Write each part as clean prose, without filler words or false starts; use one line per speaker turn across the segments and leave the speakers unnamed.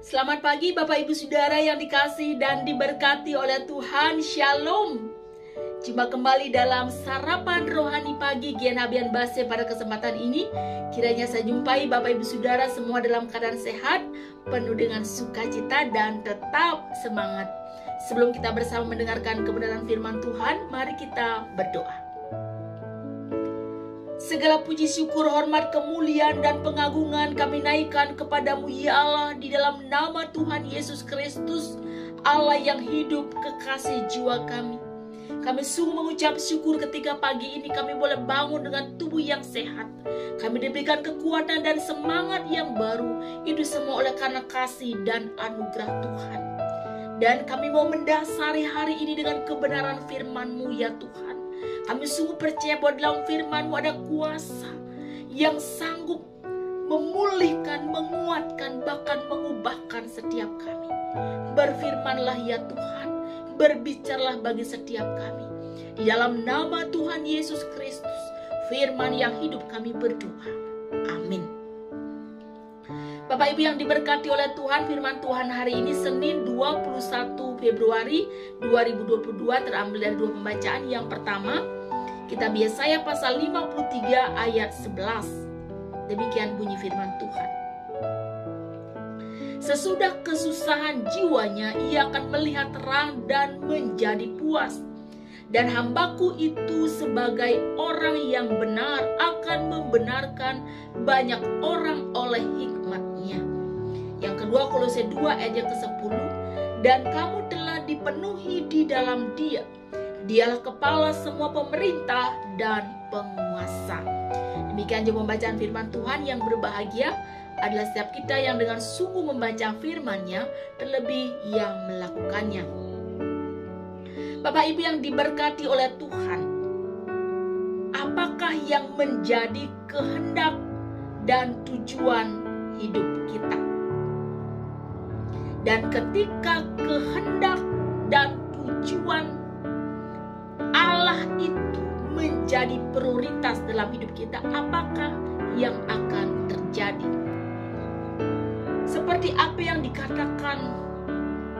Selamat pagi Bapak Ibu Saudara yang dikasihi dan diberkati oleh Tuhan. Shalom. Jumpa kembali dalam Sarapan Rohani Pagi GNHBN Base pada kesempatan ini. Kiranya saya jumpai Bapak Ibu Saudara semua dalam keadaan sehat, penuh dengan sukacita dan tetap semangat. Sebelum kita bersama mendengarkan kebenaran firman Tuhan, mari kita berdoa. Segala puji syukur, hormat, kemuliaan, dan pengagungan kami naikkan kepadamu ya Allah, di dalam nama Tuhan Yesus Kristus, Allah yang hidup, kekasih jiwa kami. Kami sungguh mengucap syukur ketika pagi ini kami boleh bangun dengan tubuh yang sehat. Kami diberikan kekuatan dan semangat yang baru. Itu semua oleh karena kasih dan anugerah Tuhan. Dan kami mau mendasari hari ini dengan kebenaran firman-Mu ya Tuhan. Kami sungguh percaya bahwa dalam firman-Mu ada kuasa yang sanggup memulihkan, menguatkan, bahkan mengubahkan setiap kami. Berfirmanlah ya Tuhan, berbicaralah bagi setiap kami. Di dalam nama Tuhan Yesus Kristus, firman yang hidup kami berdoa. Amin. Bapak Ibu yang diberkati oleh Tuhan, firman Tuhan hari ini Senin 21 Februari 2022 terambil dari dua pembacaan. Yang pertama, kitab Yesaya pasal 53 ayat 11. Demikian bunyi firman Tuhan. Sesudah kesusahan jiwanya, ia akan melihat terang dan menjadi puas. Dan hambaku itu sebagai orang yang benar akan membenarkan banyak orang oleh hikmatnya. Yang kedua, Kolose 2 ayat yang ke-10. Dan kamu telah dipenuhi di dalam Dia. Dialah kepala semua pemerintah dan penguasa. Demikian juga pembacaan firman Tuhan. Yang berbahagia adalah setiap kita yang dengan sungguh membaca firman-Nya, terlebih yang melakukannya. Bapak Ibu yang diberkati oleh Tuhan, apakah yang menjadi kehendak dan tujuan hidup kita? Dan ketika kehendak dan tujuan Allah itu menjadi prioritas dalam hidup kita, apakah yang akan terjadi? Seperti apa yang dikatakan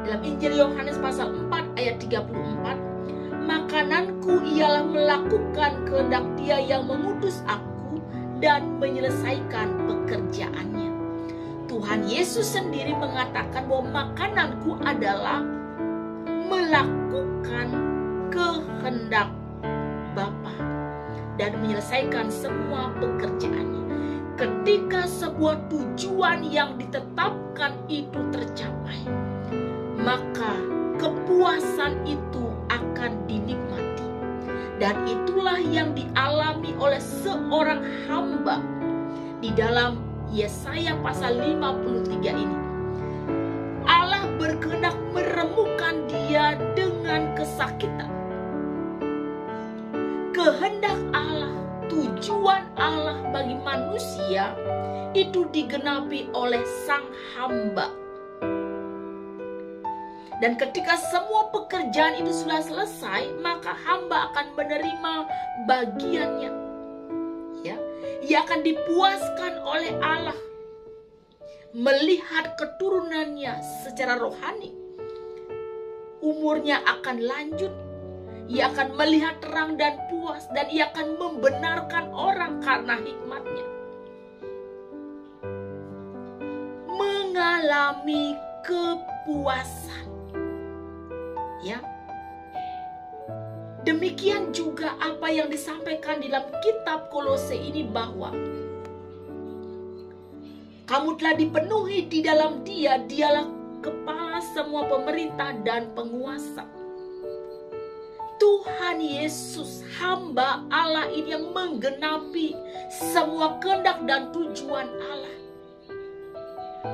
dalam Injil Yohanes pasal 4 ayat 34, makananku ialah melakukan kehendak Dia yang mengutus aku dan menyelesaikan pekerjaannya. Tuhan Yesus sendiri mengatakan bahwa makananku adalah melakukan kehendak Bapa dan menyelesaikan semua pekerjaannya. Ketika sebuah tujuan yang ditetapkan itu tercapai, maka kepuasan itu akan dinikmati. Dan itulah yang dialami oleh seorang hamba di dalam Yesaya pasal 53 ini. Allah berkehendak meremukkan dia dengan kesakitan. Kehendak Allah, tujuan Allah bagi manusia itu digenapi oleh sang hamba. Dan ketika semua pekerjaan itu sudah selesai, maka hamba akan menerima bagiannya. Ya, ia akan dipuaskan oleh Allah, melihat keturunannya secara rohani. Umurnya akan lanjut, ia akan melihat terang dan puas, dan ia akan membenarkan orang karena hikmatnya. Mengalami kepuasan. Ya, demikian juga apa yang disampaikan di dalam kitab Kolose ini, bahwa kamu telah dipenuhi di dalam Dia. Dialah kepala semua pemerintah dan penguasa. Tuhan Yesus, hamba Allah ini yang menggenapi semua kehendak dan tujuan Allah.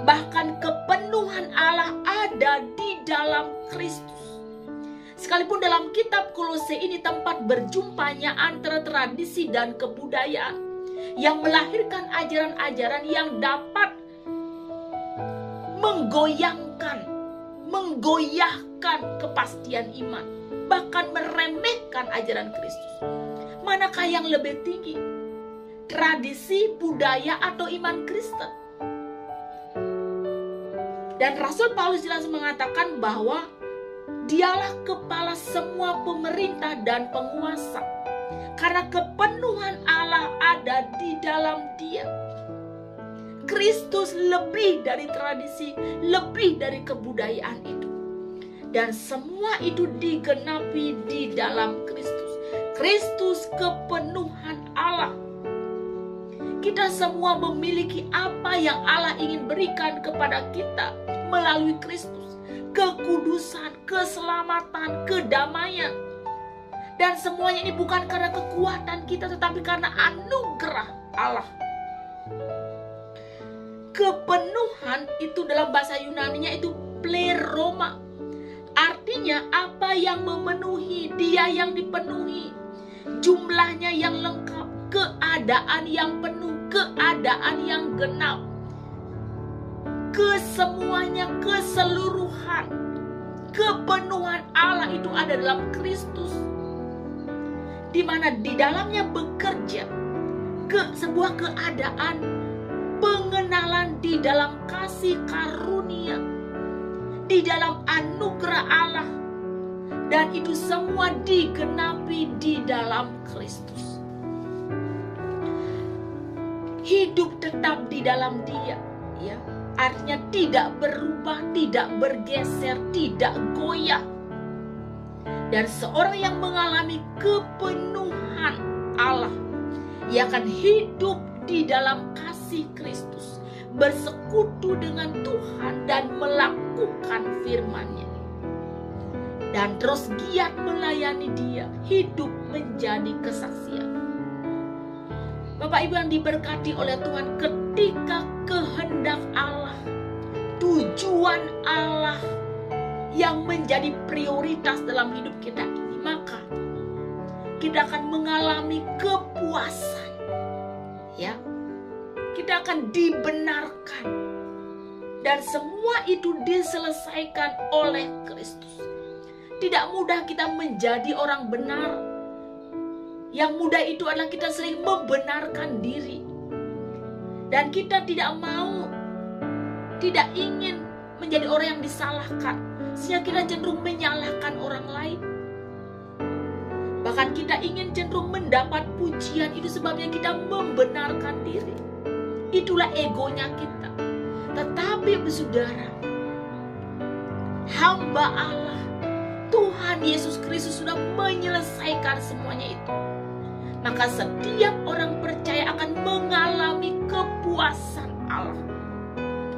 Bahkan kepenuhan Allah ada di dalam Kristus. Sekalipun dalam kitab Kolose ini tempat berjumpanya antara tradisi dan kebudayaan yang melahirkan ajaran-ajaran yang dapat menggoyahkan kepastian iman, bahkan meremehkan ajaran Kristus. Manakah yang lebih tinggi? tradisi, budaya, atau iman Kristen. Dan Rasul Paulus jelas mengatakan bahwa dialah kepala semua pemerintah dan penguasa, karena kepenuhan Allah ada di dalam dia. Kristus lebih dari tradisi, lebih dari kebudayaan itu. Dan semua itu digenapi di dalam Kristus. Kristus kepenuhan Allah. Kita semua memiliki apa yang Allah ingin berikan kepada kita melalui Kristus. Kekudusan, keselamatan, kedamaian. Dan semuanya ini bukan karena kekuatan kita, tetapi karena anugerah Allah. Kepenuhan itu dalam bahasa Yunani-nya itu pleroma. Artinya apa yang memenuhi, dia yang dipenuhi. Jumlahnya yang lengkap, keadaan yang penuh, keadaan yang genap. Kesemuanya, keseluruhan. Kepenuhan Allah itu ada dalam Kristus. Di mana di dalamnya bekerja sebuah keadaan pengenalan di dalam kasih karunia, di dalam anugerah Allah, dan itu semua digenapi di dalam Kristus. Hidup tetap di dalam Dia, ya, artinya tidak berubah, tidak bergeser, tidak goyah. Dan seorang yang mengalami kepenuhan Allah, ia akan hidup di dalam kasih Kristus, bersekutu dengan Tuhan dan melakukan firman-Nya, dan terus giat melayani Dia, hidup menjadi kesaksian. Bapak Ibu yang diberkati oleh Tuhan, ketika kehendak Allah, tujuan Allah yang menjadi prioritas dalam hidup kita ini, maka kita akan mengalami kepuasan, ya. Kita akan dibenarkan, dan semua itu diselesaikan oleh Kristus. Tidak mudah kita menjadi orang benar. Yang mudah itu adalah kita sering membenarkan diri, dan kita tidak mau, tidak ingin menjadi orang yang disalahkan, sehingga kita cenderung menyalahkan orang lain. Bahkan kita ingin cenderung mendapat pujian, itu sebabnya kita membenarkan diri. Itulah egonya kita. Tetapi saudara, hamba Allah, Tuhan Yesus Kristus sudah menyelesaikan semuanya itu. Maka setiap orang percaya akan mengalami kepuasan Allah,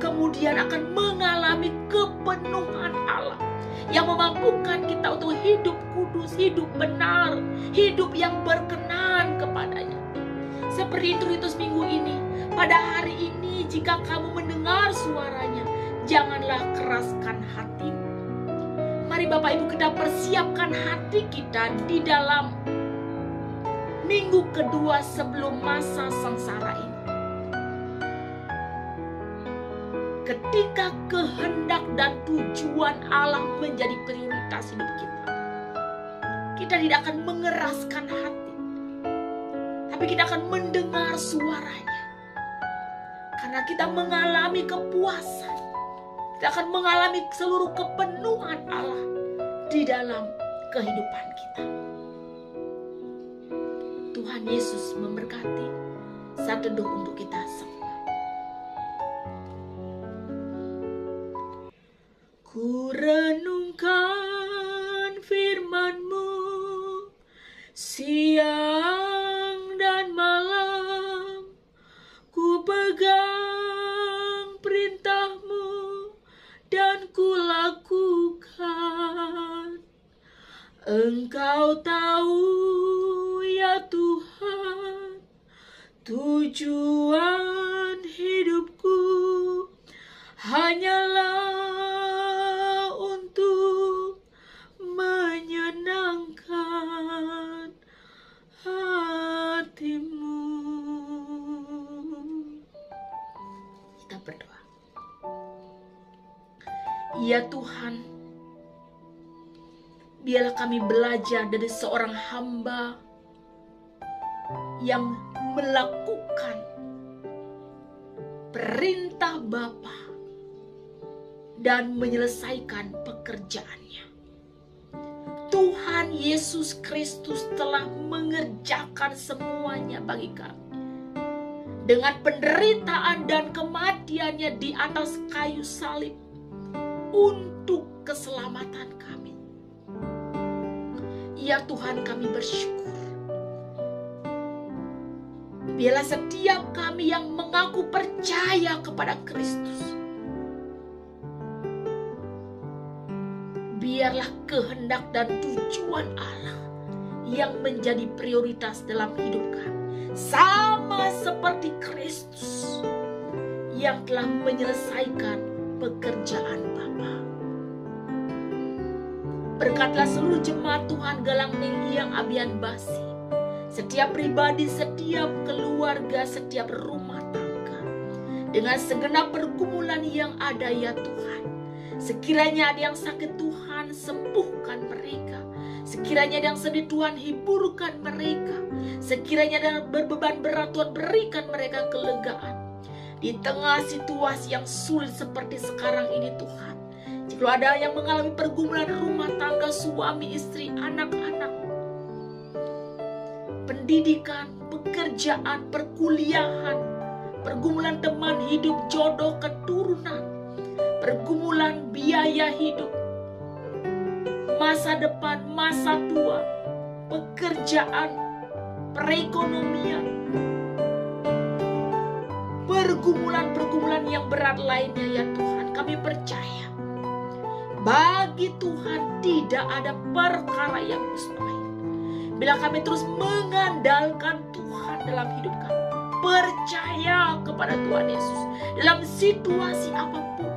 kemudian akan mengalami kepenuhan Allah yang memampukan kita untuk hidup kudus, hidup benar, hidup yang berkenan kepadanya. Seperti itu minggu ini. Pada hari ini, jika kamu mendengar suaranya, janganlah keraskan hatimu. Mari Bapak Ibu kita persiapkan hati kita di dalam minggu kedua sebelum masa sengsara ini. Ketika kehendak dan tujuan Allah menjadi prioritas hidup kita, kita tidak akan mengeraskan hati, tapi kita akan mendengar suaranya. Karena kita mengalami kepuasan, kita akan mengalami seluruh kepenuhan Allah di dalam kehidupan kita. Tuhan Yesus memberkati. Saat teduh untuk kita semua. Ku renungkan firman-Mu siang dan malam, ku pegang perintah-Mu dan ku lakukan. Engkau tahu ya Tuhan, tujuan hidupku hanyalah untuk menyenangkan hati-Mu. Kita berdoa. Ya Tuhan, biarlah kami belajar dari seorang hamba yang melakukan perintah Bapa dan menyelesaikan pekerjaannya. Tuhan Yesus Kristus telah mengerjakan semuanya bagi kami. Dengan penderitaan dan kematiannya di atas kayu salib untuk keselamatan kami. Ya Tuhan, kami bersyukur. Biarlah setiap kami yang mengaku percaya kepada Kristus, biarlah kehendak dan tujuan Allah yang menjadi prioritas dalam hidup kami. Sama seperti Kristus yang telah menyelesaikan pekerjaan Bapa. Berkatlah seluruh jemaat Tuhan Galang Ninghyang Abian Basi, setiap pribadi, setiap keluarga, setiap rumah tangga, dengan segenap pergumulan yang ada ya Tuhan. Sekiranya ada yang sakit, Tuhan sembuhkan mereka. Sekiranya ada yang sedih, Tuhan hiburkan mereka. Sekiranya ada yang berbeban berat, Tuhan berikan mereka kelegaan. Di tengah situasi yang sulit seperti sekarang ini Tuhan, jika ada yang mengalami pergumulan rumah tangga, suami, istri, anak-anak, pendidikan, pekerjaan, perkuliahan, pergumulan teman hidup, jodoh, keturunan, pergumulan biaya hidup, masa depan, masa tua, pekerjaan, perekonomian, pergumulan-pergumulan yang berat lainnya ya Tuhan, kami percaya bagi Tuhan tidak ada perkara yang mustahil. Bila kami terus mengandalkan Tuhan dalam hidup kami, percaya kepada Tuhan Yesus dalam situasi apapun,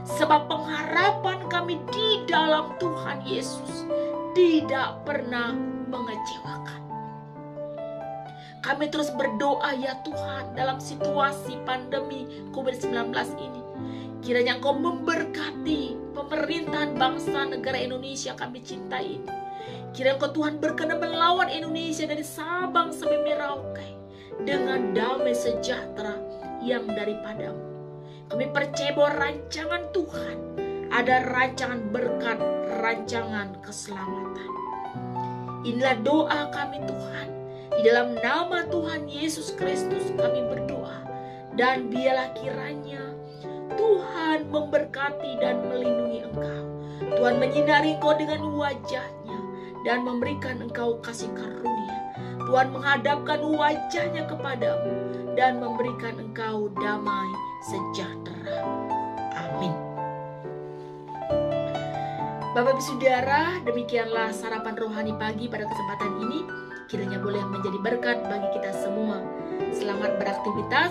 sebab pengharapan kami di dalam Tuhan Yesus tidak pernah mengecewakan. Kami terus berdoa ya Tuhan dalam situasi pandemi COVID-19 ini. Kiranya Engkau memberkati pemerintahan bangsa negara Indonesia kami cintai ini. Kiranya Engkau Tuhan berkenan melawan Indonesia dari Sabang sampai Merauke dengan damai sejahtera yang daripadamu. Kami percaya bahwa rancangan Tuhan ada rancangan berkat, rancangan keselamatan. Inilah doa kami Tuhan. Di dalam nama Tuhan Yesus Kristus kami berdoa. Dan biarlah kiranya Tuhan memberkati dan melindungi engkau. Tuhan menyinari engkau dengan wajahnya dan memberikan engkau kasih karunia. Tuhan menghadapkan wajahnya kepadamu dan memberikan engkau damai sejahtera. Amin. Bapak Ibu Saudara, demikianlah sarapan rohani pagi pada kesempatan ini. Kiranya boleh menjadi berkat bagi kita semua. Selamat beraktivitas.